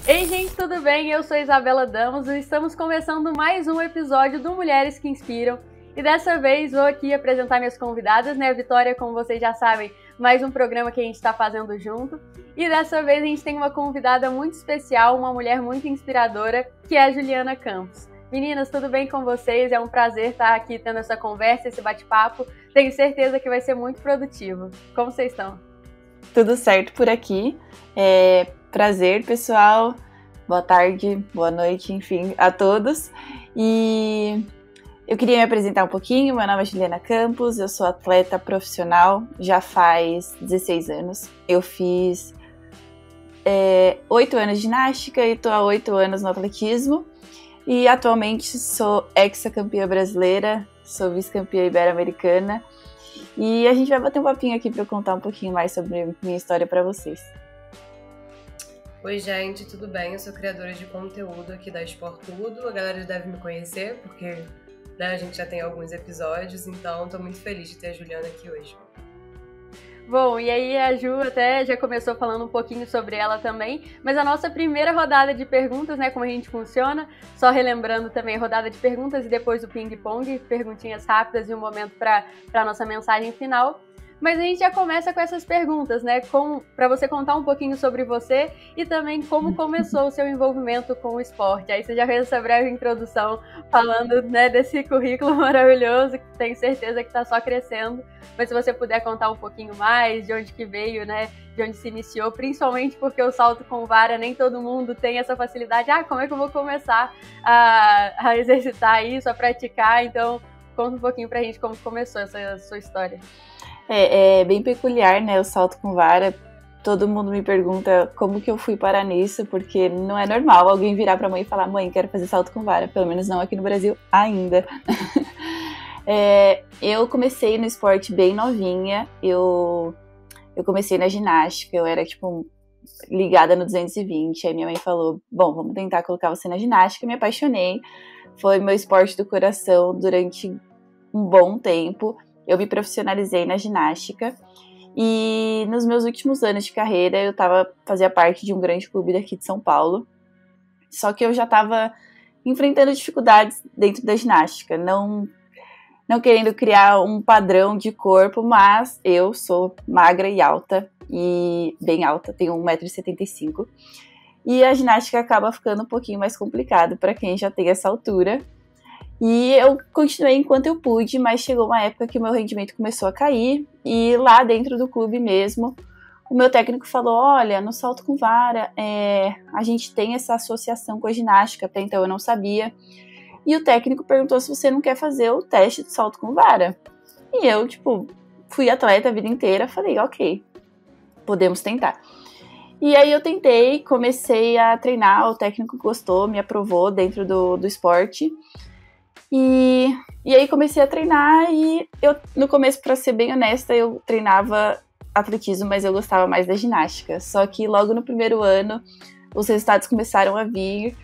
Ei, gente, tudo bem? Eu sou Isabela Damos e estamos começando mais um episódio do Mulheres que Inspiram. E dessa vez vou aqui apresentar minhas convidadas, né? A Vitória, como vocês já sabem, mais um programa que a gente está fazendo junto. E dessa vez a gente tem uma convidada muito especial, uma mulher muito inspiradora, que é a Juliana Campos. Meninas, tudo bem com vocês? É um prazer estar aqui tendo essa conversa, esse bate-papo. Tenho certeza que vai ser muito produtivo. Como vocês estão? Tudo certo por aqui. Prazer, pessoal. Boa tarde, boa noite, enfim, a todos. E eu queria me apresentar um pouquinho. Meu nome é Juliana Campos, eu sou atleta profissional já faz 16 anos. Eu fiz 8 anos de ginástica e estou há 8 anos no atletismo. E atualmente sou ex-campeã brasileira, sou vice-campeã ibero-americana. E a gente vai bater um papinho aqui para eu contar um pouquinho mais sobre minha história para vocês. Oi, gente, tudo bem? Eu sou criadora de conteúdo aqui da Sport Tudo. A galera já deve me conhecer, porque a gente já tem alguns episódios, então estou muito feliz de ter a Juliana aqui hoje. Bom, e aí a Ju até já começou falando um pouquinho sobre ela também, mas a nossa primeira rodada de perguntas, né, como a gente funciona, só relembrando também a rodada de perguntas e depois o ping-pong, perguntinhas rápidas e um momento para a nossa mensagem final. Mas a gente já começa com essas perguntas, né, para você contar um pouquinho sobre você e também como começou o seu envolvimento com o esporte. Aí você já fez essa breve introdução falando, né, desse currículo maravilhoso, que tenho certeza que está só crescendo. Mas se você puder contar um pouquinho mais de onde que veio, né, de onde se iniciou, principalmente porque o salto com vara, nem todo mundo tem essa facilidade. Como é que eu vou começar a exercitar isso, a praticar? Então, conta um pouquinho pra gente como começou essa sua história. É bem peculiar, né, o salto com vara. Todo mundo me pergunta como que eu fui parar nisso, porque não é normal alguém virar pra mãe e falar: mãe, quero fazer salto com vara, pelo menos não aqui no Brasil ainda. Eu comecei no esporte bem novinha, eu comecei na ginástica, eu era ligada no 220, aí minha mãe falou: bom, vamos tentar colocar você na ginástica. Me apaixonei, foi meu esporte do coração durante um bom tempo. Eu me profissionalizei na ginástica e nos meus últimos anos de carreira eu fazia parte de um grande clube daqui de São Paulo. Só que eu já estava enfrentando dificuldades dentro da ginástica, não querendo criar um padrão de corpo, mas eu sou magra e alta, e bem alta, tenho 1,75 m. E a ginástica acaba ficando um pouquinho mais complicado para quem já tem essa altura. E eu continuei enquanto eu pude, mas chegou uma época que o meu rendimento começou a cair. E lá dentro do clube mesmo, o meu técnico falou: olha, no salto com vara, a gente tem essa associação com a ginástica, até então eu não sabia. E o técnico perguntou se você não quer fazer o teste de salto com vara. E eu, fui atleta a vida inteira, falei: ok, podemos tentar. E aí eu tentei, comecei a treinar, o técnico gostou, me aprovou dentro do esporte. E aí comecei a treinar e eu, no começo, pra ser bem honesta, eu treinava atletismo, mas eu gostava mais da ginástica. Só que logo no primeiro ano, os resultados começaram a vir.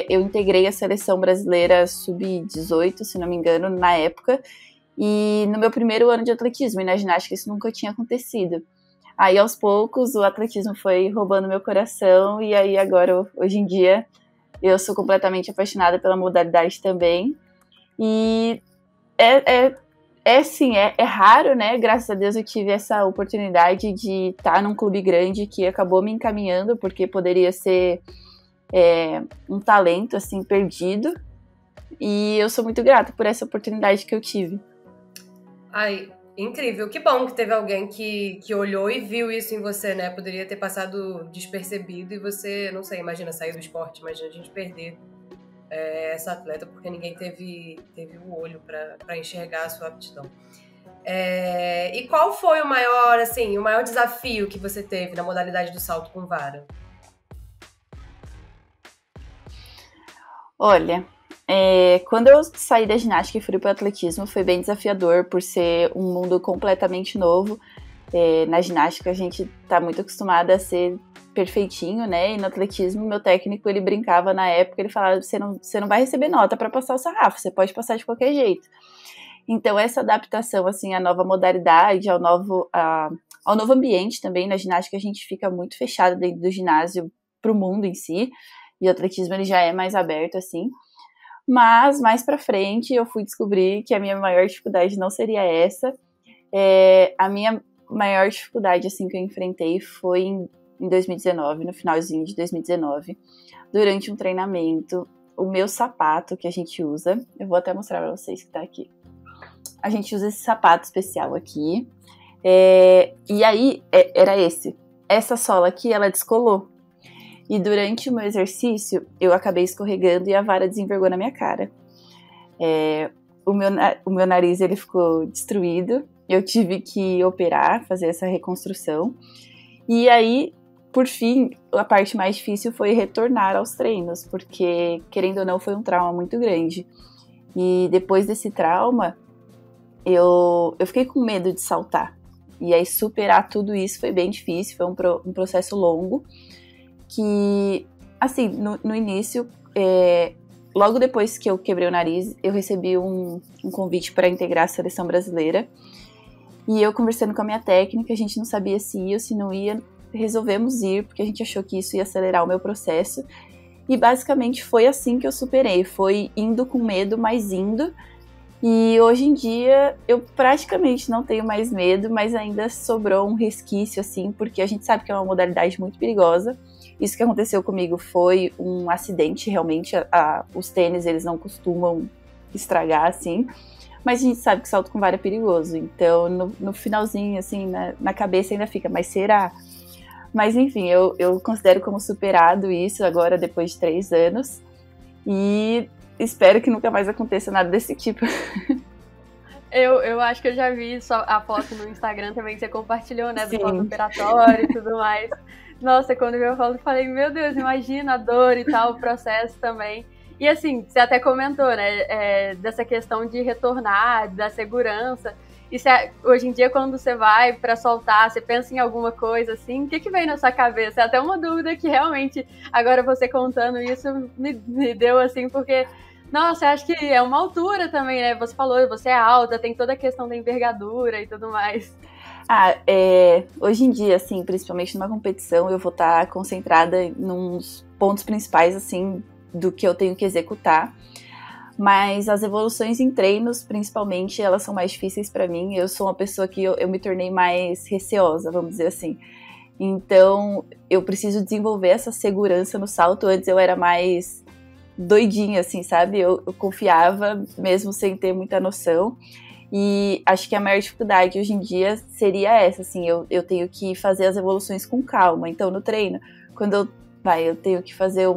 Eu integrei a seleção brasileira sub-18, se não me engano, na época. E no meu primeiro ano de atletismo, e na ginástica isso nunca tinha acontecido. Aí, aos poucos, o atletismo foi roubando meu coração. E aí, agora, hoje em dia, eu sou completamente apaixonada pela modalidade também. E é raro, né? Graças a Deus eu tive essa oportunidade de estar num clube grande que acabou me encaminhando, porque poderia ser um talento, assim, perdido. E eu sou muito grata por essa oportunidade que eu tive. Ai, incrível. Que bom que teve alguém que olhou e viu isso em você, né? Poderia ter passado despercebido e você, não sei, imagina sair do esporte, imagina a gente perder essa atleta porque ninguém teve o olho para enxergar a sua aptidão. E qual foi o maior desafio que você teve na modalidade do salto com vara? Olha, quando eu saí da ginástica e fui para o atletismo, foi bem desafiador por ser um mundo completamente novo. Na ginástica a gente está muito acostumada a ser perfeitinho, né? E no atletismo, meu técnico, ele brincava na época, ele falava: você não vai receber nota para passar o sarrafo, você pode passar de qualquer jeito. Então, essa adaptação, assim, à nova modalidade, ao novo ambiente também, na ginástica a gente fica muito fechado dentro do ginásio, pro mundo em si, e o atletismo ele já é mais aberto, assim. Mas, mais pra frente, eu fui descobrir que a minha maior dificuldade não seria essa. A minha maior dificuldade, assim, que eu enfrentei foi em 2019, no finalzinho de 2019, durante um treinamento. O meu sapato que a gente usa, eu vou até mostrar pra vocês que tá aqui. A gente usa esse sapato especial aqui. E aí, era essa sola aqui, ela descolou. E durante o meu exercício, eu acabei escorregando e a vara desenvergou na minha cara. O meu nariz, ele ficou destruído. Eu tive que operar, fazer essa reconstrução. E aí, por fim, a parte mais difícil foi retornar aos treinos, porque, querendo ou não, foi um trauma muito grande. E depois desse trauma, eu fiquei com medo de saltar. E aí, superar tudo isso foi bem difícil, foi um processo longo. Que, assim, no início, logo depois que eu quebrei o nariz, eu recebi um convite para integrar a seleção brasileira. E eu conversando com a minha técnica, a gente não sabia se ia ou se não ia, resolvemos ir, porque a gente achou que isso ia acelerar o meu processo. E basicamente foi assim que eu superei, foi indo com medo, mas indo. E hoje em dia eu praticamente não tenho mais medo, mas ainda sobrou um resquício, assim, porque a gente sabe que é uma modalidade muito perigosa. Isso que aconteceu comigo foi um acidente, realmente. Os tênis, eles não costumam estragar, assim. Mas a gente sabe que salto com vara é perigoso. Então, no finalzinho, assim, na cabeça ainda fica, mas será? Mas, enfim, eu considero como superado isso agora, depois de 3 anos. E espero que nunca mais aconteça nada desse tipo. Eu acho que eu já vi a foto no Instagram também que você compartilhou, né? Do Sim. pós-operatório e tudo mais. Nossa, quando eu falo, eu falei, meu Deus, imagina a dor e tal, o processo também. E assim, você até comentou, né, dessa questão de retornar, da segurança. E hoje em dia, quando você vai pra soltar, você pensa em alguma coisa assim, o que vem na sua cabeça? É até uma dúvida que realmente, agora você contando isso, me deu assim, porque, nossa, eu acho que é uma altura também, né? Você falou, você é alta, tem toda a questão da envergadura e tudo mais. Hoje em dia, assim, principalmente numa competição, eu vou estar concentrada nos pontos principais, assim, do que eu tenho que executar. Mas as evoluções em treinos, principalmente, elas são mais difíceis para mim. Eu sou uma pessoa que eu me tornei mais receosa, vamos dizer assim. Então, eu preciso desenvolver essa segurança no salto. Antes eu era mais doidinha, assim, sabe? Eu confiava, mesmo sem ter muita noção. E acho que a maior dificuldade hoje em dia seria essa, assim, eu tenho que fazer as evoluções com calma. Então, no treino, quando eu tenho que fazer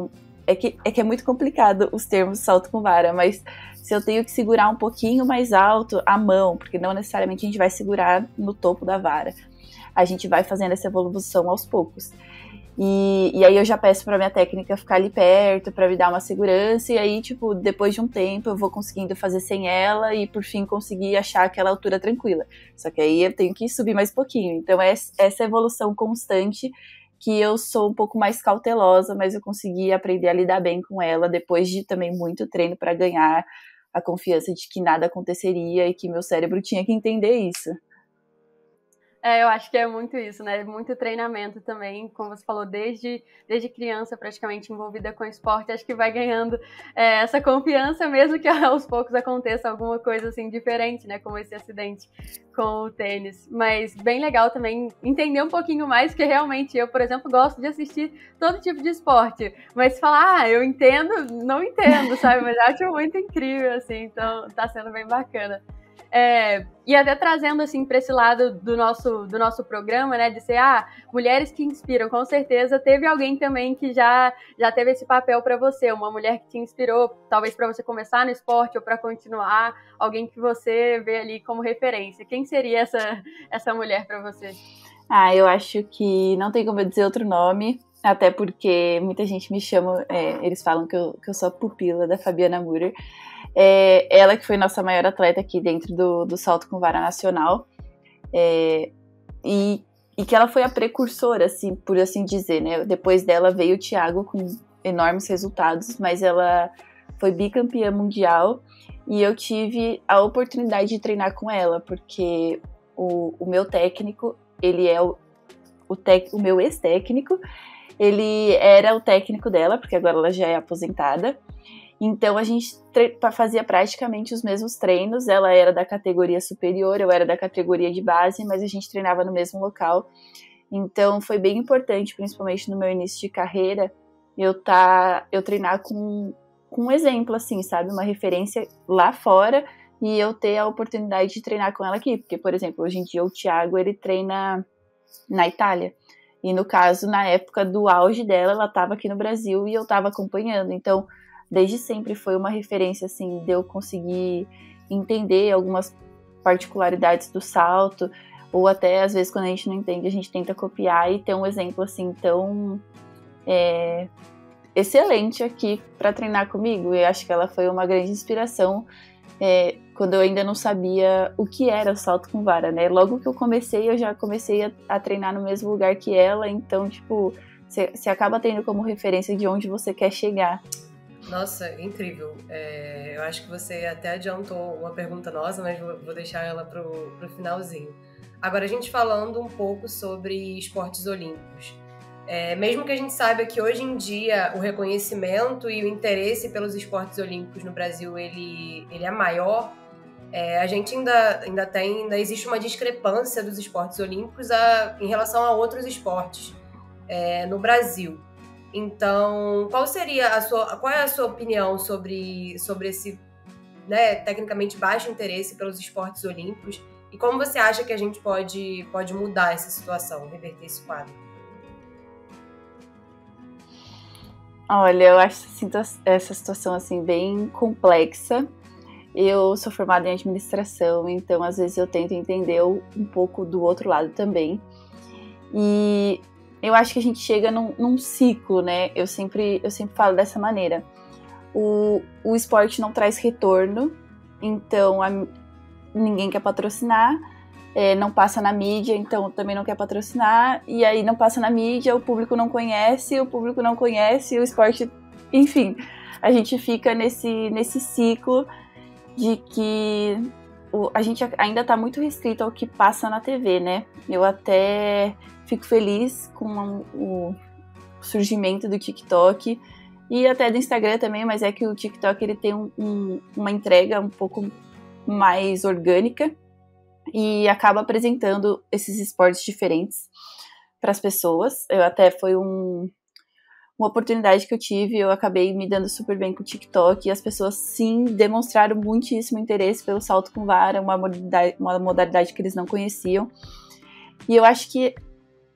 É que é muito complicado os termos salto com vara, mas se eu tenho que segurar um pouquinho mais alto a mão, porque não necessariamente a gente vai segurar no topo da vara, a gente vai fazendo essa evolução aos poucos. E aí eu já peço pra minha técnica ficar ali perto, pra me dar uma segurança, e aí, tipo, depois de um tempo eu vou conseguindo fazer sem ela e por fim conseguir achar aquela altura tranquila. Só que aí eu tenho que subir mais pouquinho. Então é essa evolução constante que eu sou um pouco mais cautelosa, mas eu consegui aprender a lidar bem com ela depois de também muito treino para ganhar a confiança de que nada aconteceria e que meu cérebro tinha que entender isso. Eu acho que é muito isso, né? Muito treinamento também, como você falou, desde criança praticamente envolvida com esporte, acho que vai ganhando essa confiança, mesmo que aos poucos aconteça alguma coisa assim diferente, né? Como esse acidente com o tênis. Mas bem legal também entender um pouquinho mais, que realmente eu, por exemplo, gosto de assistir todo tipo de esporte, mas falar, eu entendo, não entendo, sabe? Mas acho muito incrível, assim, então tá sendo bem bacana. E até trazendo assim para esse lado do nosso programa, né, de ser mulheres que inspiram, com certeza teve alguém também que já teve esse papel para você, uma mulher que te inspirou, talvez para você começar no esporte ou para continuar, alguém que você vê ali como referência. Quem seria essa mulher para você? Eu acho que não tem como eu dizer outro nome, até porque muita gente me chama, eles falam que eu sou a pupila da Fabiana Müller. Ela que foi nossa maior atleta aqui dentro do salto com vara nacional, e que ela foi a precursora, assim, por assim dizer, né? Depois dela veio o Thiago com enormes resultados, mas ela foi bicampeã mundial e eu tive a oportunidade de treinar com ela, porque o meu técnico, ele é o o meu ex-técnico, ele era o técnico dela, porque agora ela já é aposentada. Então a gente fazia praticamente os mesmos treinos. Ela era da categoria superior, eu era da categoria de base, mas a gente treinava no mesmo local. Então foi bem importante, principalmente no meu início de carreira, eu treinar com um exemplo, assim, sabe? Uma referência lá fora e eu ter a oportunidade de treinar com ela aqui. Porque, por exemplo, hoje em dia o Thiago, ele treina na Itália. E no caso, na época do auge dela, ela estava aqui no Brasil e eu estava acompanhando. Então, desde sempre foi uma referência, assim, de eu conseguir entender algumas particularidades do salto, ou até, às vezes, quando a gente não entende, a gente tenta copiar e ter um exemplo, assim, tão excelente aqui para treinar comigo. E acho que ela foi uma grande inspiração quando eu ainda não sabia o que era o salto com vara, né? Logo que eu já comecei a treinar no mesmo lugar que ela, então, tipo, você acaba tendo como referência de onde você quer chegar. Nossa, incrível. Eu acho que você até adiantou uma pergunta nossa, mas vou deixar ela pro finalzinho. Agora, a gente falando um pouco sobre esportes olímpicos. Mesmo que a gente saiba que hoje em dia o reconhecimento e o interesse pelos esportes olímpicos no Brasil ele é maior, a gente ainda existe uma discrepância dos esportes olímpicos em relação a outros esportes no Brasil. Então, qual é a sua opinião sobre esse, né, tecnicamente baixo interesse pelos esportes olímpicos e como você acha que a gente pode mudar essa situação, reverter esse quadro? Olha, eu acho essa situação assim bem complexa. Eu sou formada em administração, então às vezes eu tento entender um pouco do outro lado também. E eu acho que a gente chega num ciclo, né? Eu sempre falo dessa maneira. O esporte não traz retorno, então ninguém quer patrocinar, não passa na mídia, então também não quer patrocinar, e aí não passa na mídia, o público não conhece, o esporte... Enfim, a gente fica nesse ciclo de que a gente ainda está muito restrito ao que passa na TV, né? Eu até fico feliz com o surgimento do TikTok e até do Instagram também, mas é que o TikTok ele tem uma entrega um pouco mais orgânica e acaba apresentando esses esportes diferentes para as pessoas. Foi uma oportunidade que eu tive, eu acabei me dando super bem com o TikTok e as pessoas sim demonstraram muitíssimo interesse pelo salto com vara, uma modalidade que eles não conheciam. E eu acho que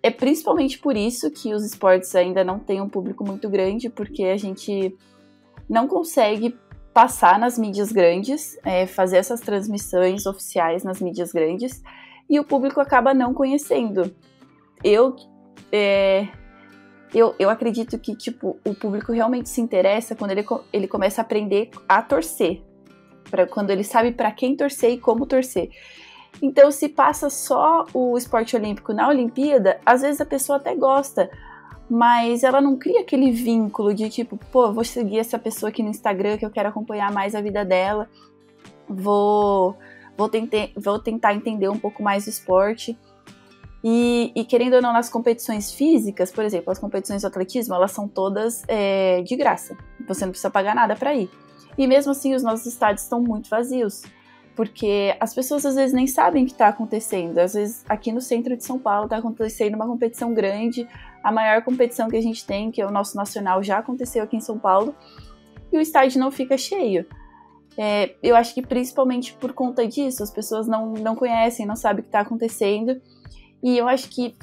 é principalmente por isso que os esportes ainda não têm um público muito grande, porque a gente não consegue passar nas mídias grandes, fazer essas transmissões oficiais nas mídias grandes, e o público acaba não conhecendo. Eu acredito que tipo, o público realmente se interessa quando ele começa a aprender a torcer, quando ele sabe para quem torcer e como torcer. Então, se passa só o esporte olímpico na Olimpíada, às vezes a pessoa até gosta, mas ela não cria aquele vínculo de tipo, pô, vou seguir essa pessoa aqui no Instagram que eu quero acompanhar mais a vida dela, vou tentar entender um pouco mais do esporte. E querendo ou não, nas competições físicas, por exemplo, as competições de atletismo, elas são todas de graça, você não precisa pagar nada para ir. E mesmo assim, os nossos estádios estão muito vazios, porque as pessoas às vezes nem sabem o que está acontecendo. Às vezes aqui no centro de São Paulo está acontecendo uma competição grande, a maior competição que a gente tem, que é o nosso nacional, já aconteceu aqui em São Paulo, e o estádio não fica cheio. Eu acho que principalmente por conta disso, as pessoas não conhecem, não sabem o que está acontecendo, e eu acho que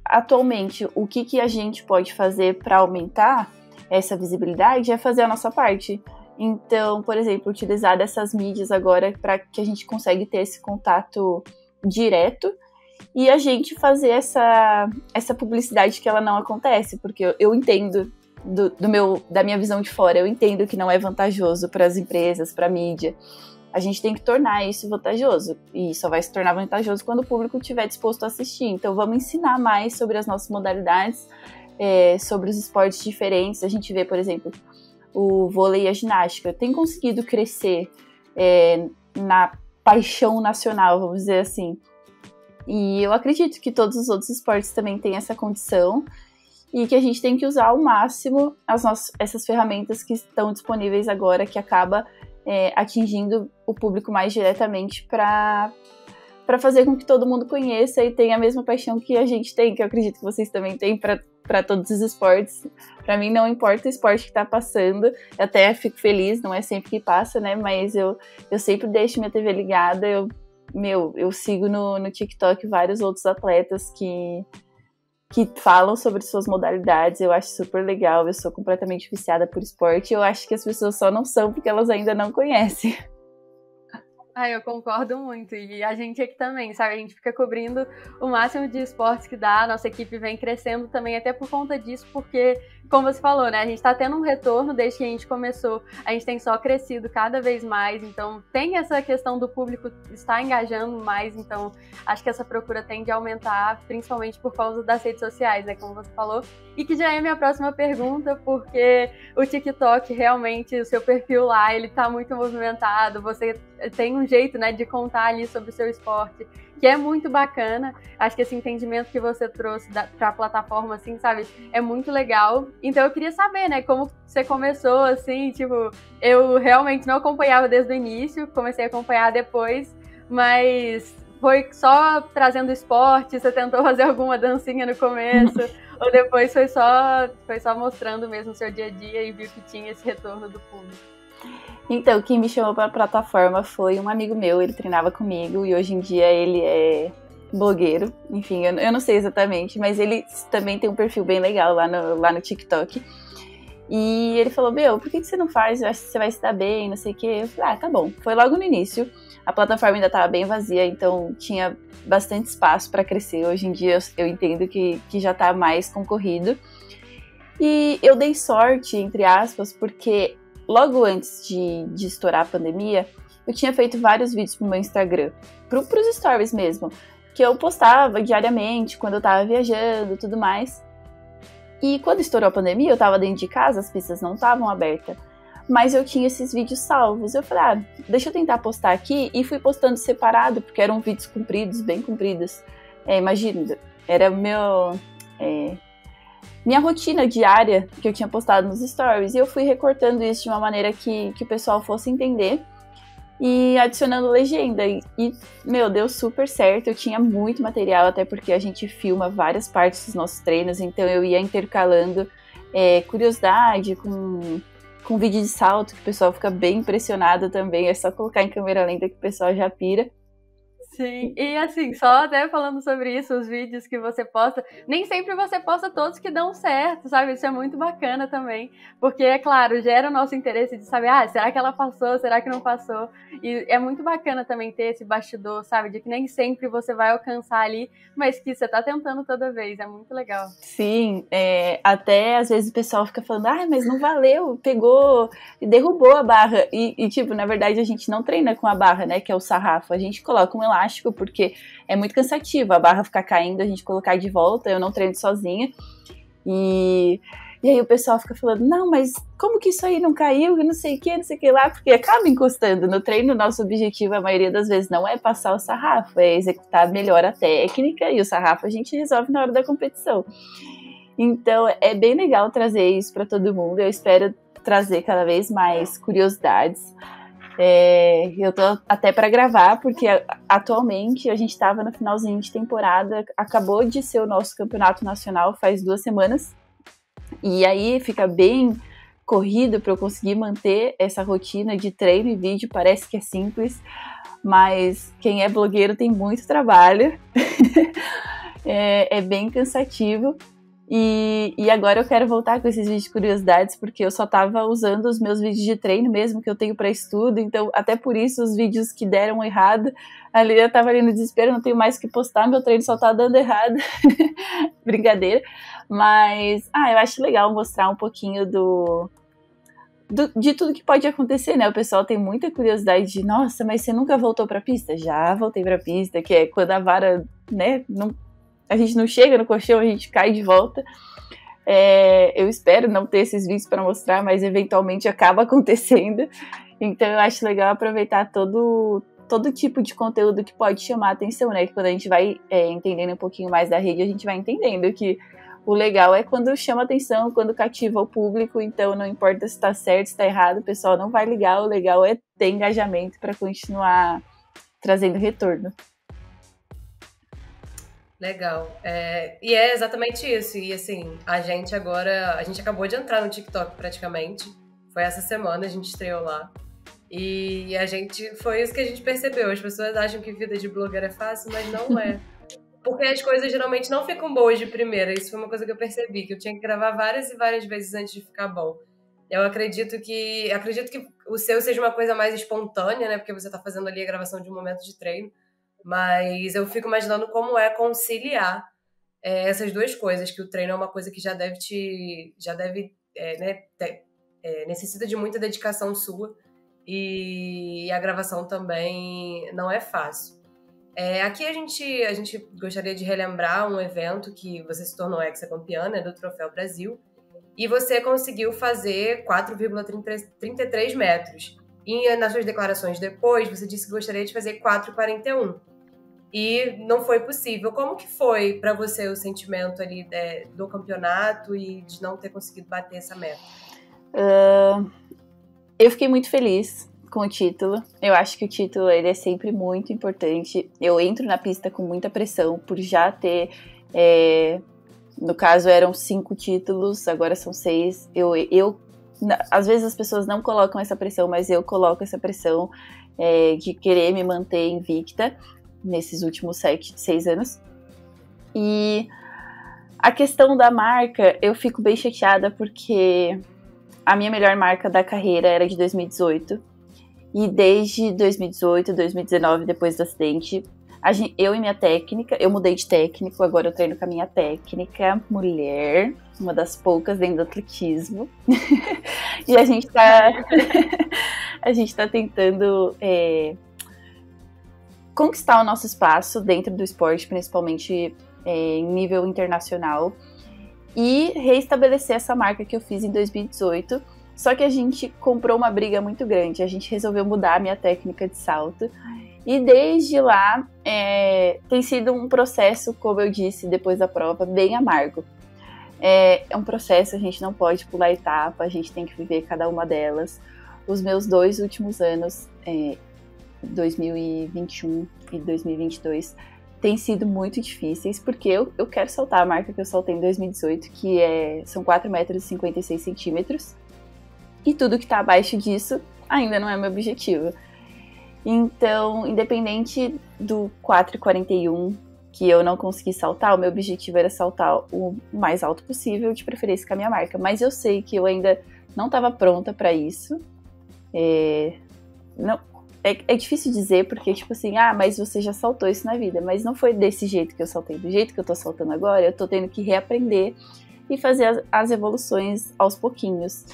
atualmente o que a gente pode fazer para aumentar essa visibilidade é fazer a nossa parte. Então, por exemplo, utilizar dessas mídias agora para que a gente consiga ter esse contato direto e a gente fazer essa publicidade que ela não acontece, porque eu entendo da minha visão de fora, eu entendo que não é vantajoso para as empresas, para a mídia. A gente tem que tornar isso vantajoso, e só vai se tornar vantajoso quando o público estiver disposto a assistir. Então vamos ensinar mais sobre as nossas modalidades, sobre os esportes diferentes. A gente vê, por exemplo, o vôlei e a ginástica tem conseguido crescer na paixão nacional, vamos dizer assim. E eu acredito que todos os outros esportes também têm essa condição e que a gente tem que usar ao máximo essas ferramentas que estão disponíveis agora, que acaba atingindo o público mais diretamente para fazer com que todo mundo conheça e tenha a mesma paixão que a gente tem, que eu acredito que vocês também têm para todos os esportes. Para mim não importa o esporte que tá passando, eu até fico feliz, não é sempre que passa, né, mas eu sempre deixo minha TV ligada, eu sigo no TikTok vários outros atletas que falam sobre suas modalidades, eu acho super legal, eu sou completamente viciada por esporte, eu acho que as pessoas só não são porque elas ainda não conhecem. Eu concordo muito, e a gente aqui também, sabe, a gente fica cobrindo o máximo de esportes que dá, a nossa equipe vem crescendo também até por conta disso, porque, como você falou, né, a gente tá tendo um retorno desde que a gente começou, a gente tem só crescido cada vez mais, então tem essa questão do público estar engajando mais, então acho que essa procura tende a aumentar, principalmente por causa das redes sociais, né, como você falou, e que já é a minha próxima pergunta, porque o TikTok, realmente, o seu perfil lá, ele tá muito movimentado, você tem um jeito, né, de contar ali sobre o seu esporte, que é muito bacana. Acho que esse entendimento que você trouxe para a plataforma, assim, sabe, é muito legal. Então eu queria saber, né, como você começou, assim, tipo, eu realmente não acompanhava desde o início, comecei a acompanhar depois, mas foi só trazendo esporte, você tentou fazer alguma dancinha no começo, ou depois foi só mostrando mesmo o seu dia a dia e viu que tinha esse retorno do público? Então, quem me chamou para a plataforma foi um amigo meu, ele treinava comigo e hoje em dia ele é blogueiro, enfim, eu não sei exatamente, mas ele também tem um perfil bem legal lá no TikTok. E ele falou, por que você não faz? Eu acho que você vai se dar bem, não sei o quê. Eu falei, tá bom. Foi logo no início, a plataforma ainda estava bem vazia, então tinha bastante espaço para crescer. Hoje em dia eu entendo que já está mais concorrido. E eu dei sorte, entre aspas, porque logo antes de estourar a pandemia, eu tinha feito vários vídeos pro meu Instagram, pros stories mesmo, que eu postava diariamente, quando eu tava viajando e tudo mais. E quando estourou a pandemia, eu tava dentro de casa, as pistas não estavam abertas, mas eu tinha esses vídeos salvos. Eu falei, deixa eu tentar postar aqui, e fui postando separado, porque eram vídeos compridos, bem compridos. Imagina, era minha rotina diária que eu tinha postado nos stories, e eu fui recortando isso de uma maneira que o pessoal fosse entender e adicionando legenda, e deu super certo. Eu tinha muito material, até porque a gente filma várias partes dos nossos treinos, então eu ia intercalando curiosidade com vídeo de salto, que o pessoal fica bem impressionado também, é só colocar em câmera lenta que o pessoal já pira. Sim, e assim, só até falando sobre isso, os vídeos que você posta, nem sempre você posta todos que dão certo, sabe? Isso é muito bacana também, porque, é claro, gera o nosso interesse de saber, será que ela passou, será que não passou? E é muito bacana também ter esse bastidor, sabe? De que nem sempre você vai alcançar ali, mas que você tá tentando toda vez, é muito legal. Sim, até às vezes o pessoal fica falando, mas não valeu, pegou e derrubou a barra, e tipo, na verdade a gente não treina com a barra, né, que é o sarrafo, a gente coloca um elástico, porque é muito cansativo a barra ficar caindo, a gente colocar de volta, eu não treino sozinha, e aí o pessoal fica falando, não, mas como que isso aí não caiu, não sei o que lá, porque acaba encostando. No treino, nosso objetivo, a maioria das vezes, não é passar o sarrafo, é executar melhor a técnica, e o sarrafo a gente resolve na hora da competição. Então, é bem legal trazer isso para todo mundo, eu espero trazer cada vez mais curiosidades. Eu tô até para gravar, porque atualmente a gente estava no finalzinho de temporada, acabou de ser o nosso campeonato nacional faz 2 semanas, e aí fica bem corrido para eu conseguir manter essa rotina de treino e vídeo. Parece que é simples, mas quem é blogueiro tem muito trabalho, é bem cansativo. E agora eu quero voltar com esses vídeos de curiosidades, porque eu só tava usando os meus vídeos de treino mesmo, que eu tenho para estudo, então até por isso os vídeos que deram errado, ali eu tava ali no desespero, não tenho mais o que postar, meu treino só tá dando errado. Brincadeira. Mas, eu acho legal mostrar um pouquinho de tudo que pode acontecer, né? O pessoal tem muita curiosidade de, nossa, mas você nunca voltou pra pista? Já voltei pra pista, que é quando a vara, né, a gente não chega no colchão, a gente cai de volta. Eu espero não ter esses vídeos para mostrar, mas eventualmente acaba acontecendo. Então eu acho legal aproveitar todo todo tipo de conteúdo que pode chamar a atenção, né? Que quando a gente vai entendendo um pouquinho mais da rede, a gente vai entendendo que o legal é quando chama atenção, quando cativa o público, então não importa se está certo, se está errado, o pessoal não vai ligar, o legal é ter engajamento para continuar trazendo retorno. Legal. E é exatamente isso. E assim, a gente acabou de entrar no TikTok praticamente. Foi essa semana, a gente estreou lá. E foi isso que a gente percebeu. As pessoas acham que vida de blogueir é fácil, mas não é. Porque as coisas geralmente não ficam boas de primeira. Isso foi uma coisa que eu percebi, que eu tinha que gravar várias e várias vezes antes de ficar bom. Eu acredito que o seu seja uma coisa mais espontânea, né? Porque você tá fazendo ali a gravação de um momento de treino. Mas eu fico imaginando como é conciliar essas duas coisas, que o treino é uma coisa que necessita de muita dedicação sua, e a gravação também não é fácil. Aqui a gente gostaria de relembrar um evento que você se tornou hexacampeã, né, do Troféu Brasil, e você conseguiu fazer 4,33 metros. E nas suas declarações depois, você disse que gostaria de fazer 4,41. E não foi possível. Como que foi para você o sentimento ali do campeonato e de não ter conseguido bater essa meta? Eu fiquei muito feliz com o título. Eu acho que o título ele é sempre muito importante. Eu entro na pista com muita pressão por já ter... no caso eram 5 títulos, agora são 6. Às vezes as pessoas não colocam essa pressão, mas eu coloco essa pressão de querer me manter invicta nesses últimos 6 anos. E a questão da marca, eu fico bem chateada porque a minha melhor marca da carreira era de 2018. E desde 2018, 2019, depois do acidente, eu e minha técnica, eu mudei de técnico, agora eu treino com a minha técnica mulher, uma das poucas dentro do atletismo. E a gente tá tentando conquistar o nosso espaço dentro do esporte, principalmente em nível internacional, e reestabelecer essa marca que eu fiz em 2018. Só que a gente comprou uma briga muito grande, a gente resolveu mudar a minha técnica de salto. E desde lá, tem sido um processo, como eu disse, depois da prova, bem amargo. É um processo, a gente não pode pular etapa, a gente tem que viver cada uma delas. Os meus 2 últimos anos, 2021 e 2022, têm sido muito difíceis, porque eu quero saltar a marca que eu saltei em 2018, que são 4,56 metros. E tudo que está abaixo disso ainda não é meu objetivo. Então, independente do 4,41 que eu não consegui saltar, o meu objetivo era saltar o mais alto possível, de preferência com a minha marca. Mas eu sei que eu ainda não estava pronta para isso. É difícil dizer, porque tipo assim, mas você já saltou isso na vida. Mas não foi desse jeito que eu saltei. Do jeito que eu tô saltando agora, eu tô tendo que reaprender e fazer as evoluções aos pouquinhos.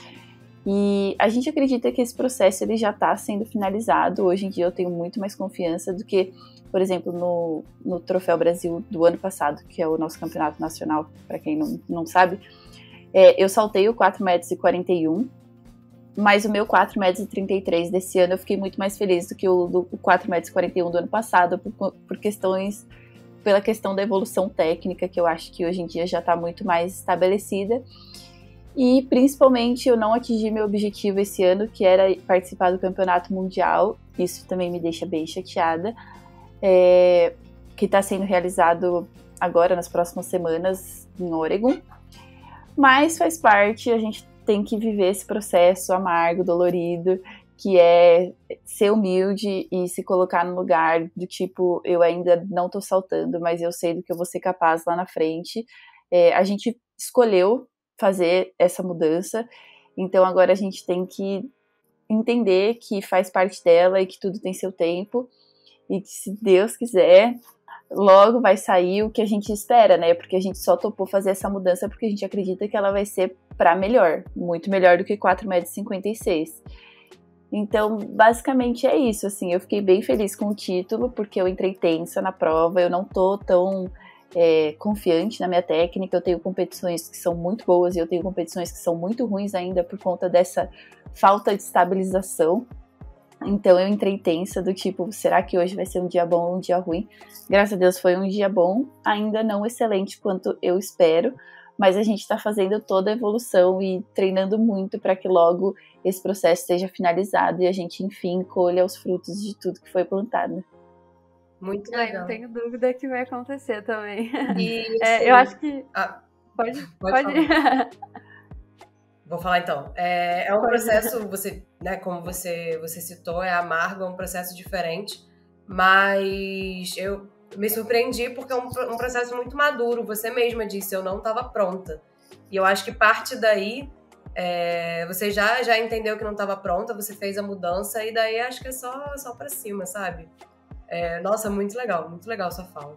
E a gente acredita que esse processo ele já está sendo finalizado. Hoje em dia eu tenho muito mais confiança do que, por exemplo, no Troféu Brasil do ano passado, que é o nosso campeonato nacional, para quem não sabe. Eu saltei o 4,41 m, mas o meu 4,33 m desse ano eu fiquei muito mais feliz do que o 4,41 m do ano passado, pela questão da evolução técnica, que eu acho que hoje em dia já está muito mais estabelecida. E principalmente eu não atingi meu objetivo esse ano, que era participar do campeonato mundial. Isso também me deixa bem chateada, que está sendo realizado agora nas próximas semanas em Oregon. Mas faz parte, a gente tem que viver esse processo amargo, dolorido, que é ser humilde e se colocar no lugar do tipo, eu ainda não tô saltando, mas eu sei do que eu vou ser capaz lá na frente. A gente escolheu fazer essa mudança, então agora a gente tem que entender que faz parte dela e que tudo tem seu tempo, e que se Deus quiser, logo vai sair o que a gente espera, né? Porque a gente só topou fazer essa mudança porque a gente acredita que ela vai ser para melhor, muito melhor do que 4,56 m. Então, basicamente é isso, assim, eu fiquei bem feliz com o título, porque eu entrei tensa na prova, eu não tô tão confiante na minha técnica, eu tenho competições que são muito boas e eu tenho competições que são muito ruins ainda por conta dessa falta de estabilização. Então eu entrei tensa do tipo, será que hoje vai ser um dia bom ou um dia ruim? Graças a Deus foi um dia bom, ainda não excelente quanto eu espero, mas a gente está fazendo toda a evolução e treinando muito para que logo esse processo seja finalizado e a gente, enfim, colha os frutos de tudo que foi plantado. Muito legal. Não tenho dúvida que vai acontecer também. E, assim, eu acho que... Pode ir. Vou falar então. É um processo, né, como você citou, é amargo, é um processo diferente, mas eu me surpreendi porque é um processo muito maduro. Você mesma disse, eu não estava pronta. E eu acho que parte daí, você já entendeu que não estava pronta, você fez a mudança e daí acho que é só pra cima, sabe? Nossa, muito legal sua fala.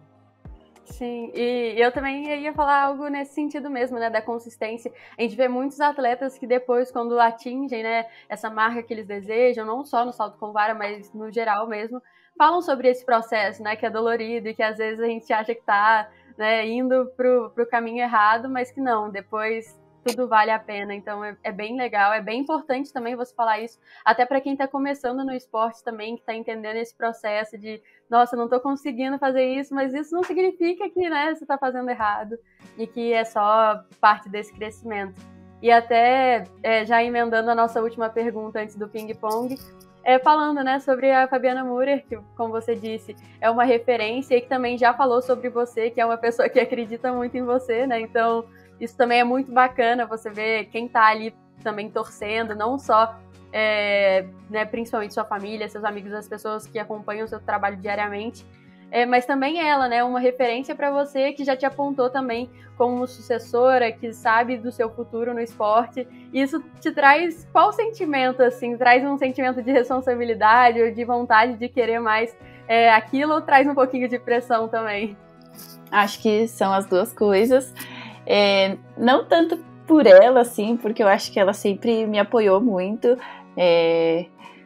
Sim, e eu também ia falar algo nesse sentido mesmo, né, da consistência. A gente vê muitos atletas que depois, quando atingem, né, essa marca que eles desejam, não só no salto com vara, mas no geral mesmo, falam sobre esse processo, né, que é dolorido e que às vezes a gente acha que tá, né, indo pro caminho errado, mas que não, depois tudo vale a pena. Então é bem legal, é bem importante também você falar isso, até para quem tá começando no esporte também, que tá entendendo esse processo de nossa, não tô conseguindo fazer isso, mas isso não significa que, né, você tá fazendo errado e que é só parte desse crescimento. E até, já emendando a nossa última pergunta antes do ping-pong, falando, né, sobre a Fabiana Müller, que, como você disse, é uma referência e que também já falou sobre você, que é uma pessoa que acredita muito em você, né, então isso também é muito bacana, você ver quem tá ali também torcendo, não só né, principalmente sua família, seus amigos, as pessoas que acompanham o seu trabalho diariamente, mas também ela, né, uma referência para você que já te apontou também como sucessora, que sabe do seu futuro no esporte. Isso te traz qual sentimento, assim? Traz um sentimento de responsabilidade ou de vontade de querer mais aquilo, ou traz um pouquinho de pressão também? Acho que são as duas coisas. Não tanto por ela, assim, porque eu acho que ela sempre me apoiou muito.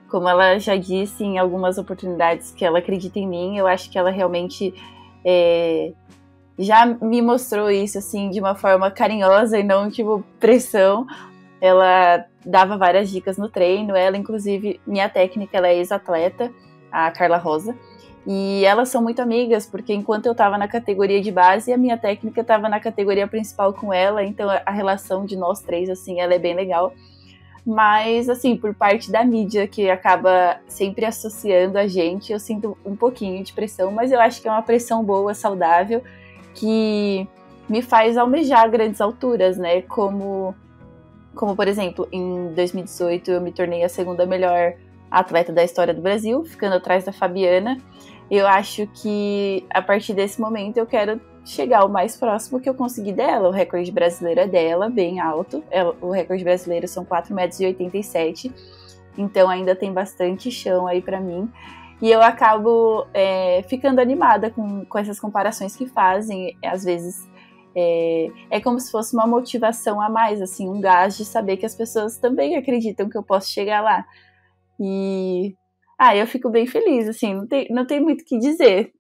Como ela já disse em algumas oportunidades que ela acredita em mim, eu acho que ela realmente já me mostrou isso, assim, de uma forma carinhosa e não, tipo, pressão. Ela dava várias dicas no treino, ela, inclusive, minha técnica, ela é ex-atleta, a Carla Rosa, e elas são muito amigas, porque enquanto eu estava na categoria de base, a minha técnica estava na categoria principal com ela, então a relação de nós três, assim, ela é bem legal. Mas, assim, por parte da mídia, que acaba sempre associando a gente, eu sinto um pouquinho de pressão, mas eu acho que é uma pressão boa, saudável, que me faz almejar grandes alturas, né? Como por exemplo, em 2018 eu me tornei a segunda melhor atleta da história do Brasil, ficando atrás da Fabiana. Eu acho que a partir desse momento eu quero chegar o mais próximo que eu consegui dela. O recorde brasileiro é dela, bem alto. O recorde brasileiro são 4,87 m, então ainda tem bastante chão aí pra mim. E eu acabo ficando animada com essas comparações que fazem. Às vezes é como se fosse uma motivação a mais, assim, um gás de saber que as pessoas também acreditam que eu posso chegar lá. E eu fico bem feliz, assim, não tem muito o que dizer.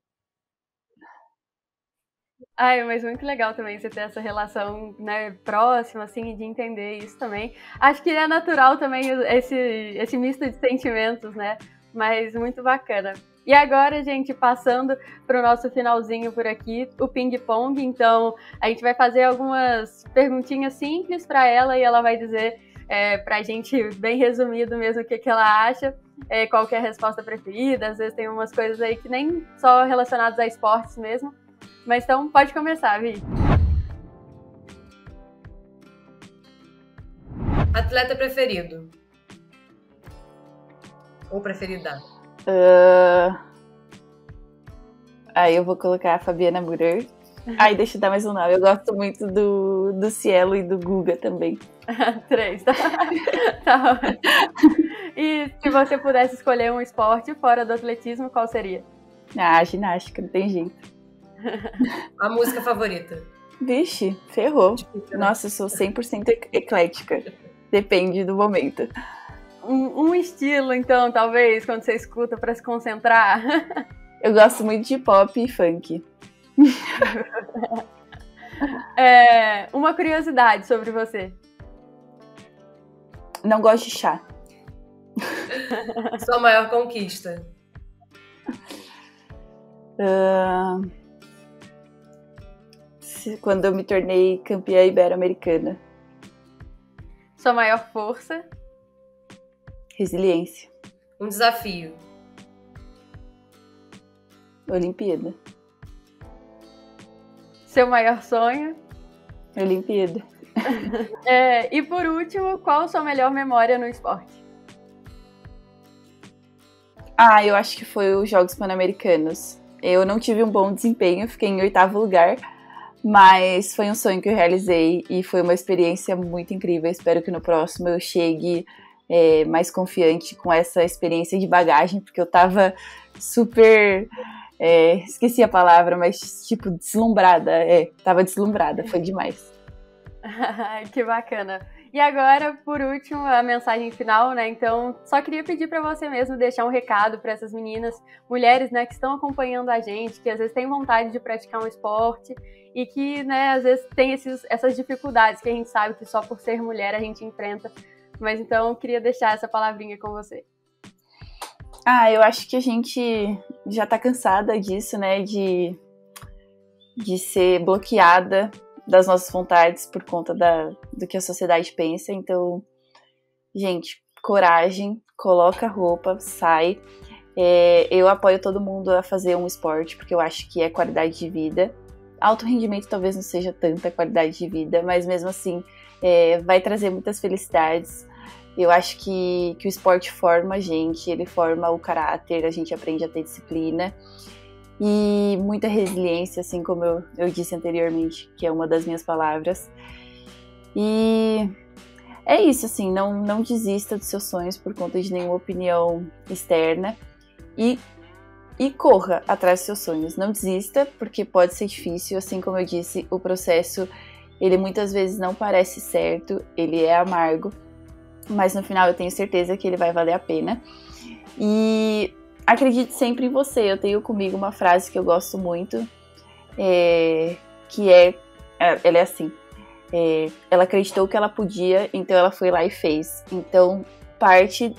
Mas muito legal também você ter essa relação, né, próxima, assim, de entender isso também. Acho que é natural também esse misto de sentimentos, né, mas muito bacana. E agora, gente, passando para o nosso finalzinho por aqui, o ping-pong. Então, a gente vai fazer algumas perguntinhas simples para ela e ela vai dizer para a gente, bem resumido mesmo, o que ela acha, qual que é a resposta preferida. Às vezes tem umas coisas aí que nem só relacionadas a esportes mesmo. Mas então, pode começar, Vi. Atleta preferido? Ou preferida? Eu vou colocar a Fabiana Müller. Deixa eu dar mais um nome. Eu gosto muito do Cielo e do Guga também. 3, tá? Tá. E se você pudesse escolher um esporte fora do atletismo, qual seria? Ginástica, não tem jeito. A música favorita? Vixe, ferrou. Nossa, eu sou 100% eclética. Depende do momento. Um estilo, então, talvez, quando você escuta pra se concentrar. Eu gosto muito de pop e funk. Uma curiosidade sobre você. Não gosto de chá. Sua maior conquista? Quando eu me tornei campeã ibero-americana. Sua maior força? Resiliência. Um desafio? Olimpíada. Seu maior sonho? Olimpíada. E por último, qual a sua melhor memória no esporte? Eu acho que foi os Jogos Pan-Americanos. Eu não tive um bom desempenho, fiquei em 8º lugar, mas foi um sonho que eu realizei e foi uma experiência muito incrível. Espero que no próximo eu chegue mais confiante com essa experiência de bagagem, porque eu tava super... esqueci a palavra, mas tipo, deslumbrada. Tava deslumbrada, foi demais. Que bacana. E agora, por último, a mensagem final, né? Então, só queria pedir para você mesmo deixar um recado para essas meninas, mulheres, né, que estão acompanhando a gente, que às vezes têm vontade de praticar um esporte e que, né, às vezes tem essas dificuldades que a gente sabe que só por ser mulher a gente enfrenta. Mas então, eu queria deixar essa palavrinha com você. Eu acho que a gente já tá cansada disso, né, de ser bloqueada das nossas vontades por conta do que a sociedade pensa. Então, gente, coragem, coloca a roupa, sai. Eu apoio todo mundo a fazer um esporte, porque eu acho que é qualidade de vida. Alto rendimento talvez não seja tanta qualidade de vida, mas mesmo assim vai trazer muitas felicidades. Eu acho que o esporte forma a gente, ele forma o caráter, a gente aprende a ter disciplina e muita resiliência, assim como eu disse anteriormente, que é uma das minhas palavras. E é isso, assim, não desista dos seus sonhos por conta de nenhuma opinião externa e corra atrás dos seus sonhos. Não desista, porque pode ser difícil, assim como eu disse, o processo, ele muitas vezes não parece certo, ele é amargo, mas no final eu tenho certeza que ele vai valer a pena. E acredite sempre em você. Eu tenho comigo uma frase que eu gosto muito, que ela é assim, ela acreditou que ela podia, então ela foi lá e fez. Então parte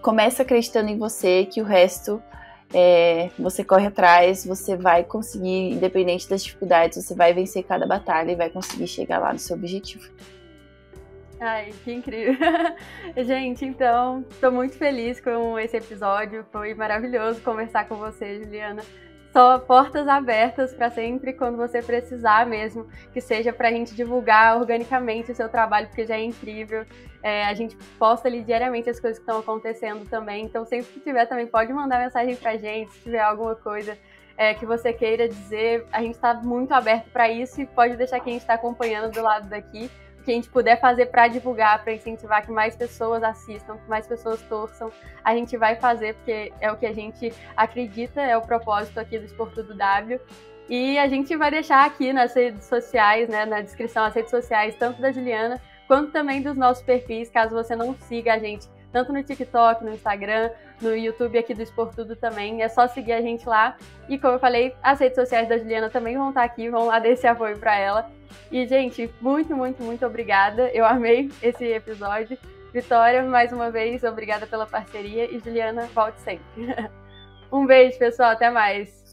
começa acreditando em você, que o resto você corre atrás, você vai conseguir, independente das dificuldades, você vai vencer cada batalha e vai conseguir chegar lá no seu objetivo. Ai, que incrível. Gente, então, estou muito feliz com esse episódio. Foi maravilhoso conversar com você, Juliana. Só portas abertas para sempre, quando você precisar mesmo, que seja para a gente divulgar organicamente o seu trabalho, porque já é incrível. A gente posta ali diariamente as coisas que estão acontecendo também. Então, sempre que tiver também, pode mandar mensagem para a gente, se tiver alguma coisa que você queira dizer. A gente está muito aberto para isso e pode deixar que a gente está acompanhando do lado daqui. Que a gente puder fazer para divulgar, para incentivar que mais pessoas assistam, que mais pessoas torçam, a gente vai fazer, porque é o que a gente acredita, é o propósito aqui do Esporte do W. E a gente vai deixar aqui nas redes sociais, né, na descrição, as redes sociais, tanto da Juliana, quanto também dos nossos perfis, caso você não siga a gente, tanto no TikTok, no Instagram, no YouTube aqui do Esporte Tudo também. É só seguir a gente lá. E como eu falei, as redes sociais da Juliana também vão estar aqui, vão lá dar esse apoio para ela. E, gente, muito, muito, muito obrigada. Eu amei esse episódio. Vitória, mais uma vez, obrigada pela parceria. E, Juliana, volte sempre. Um beijo, pessoal. Até mais.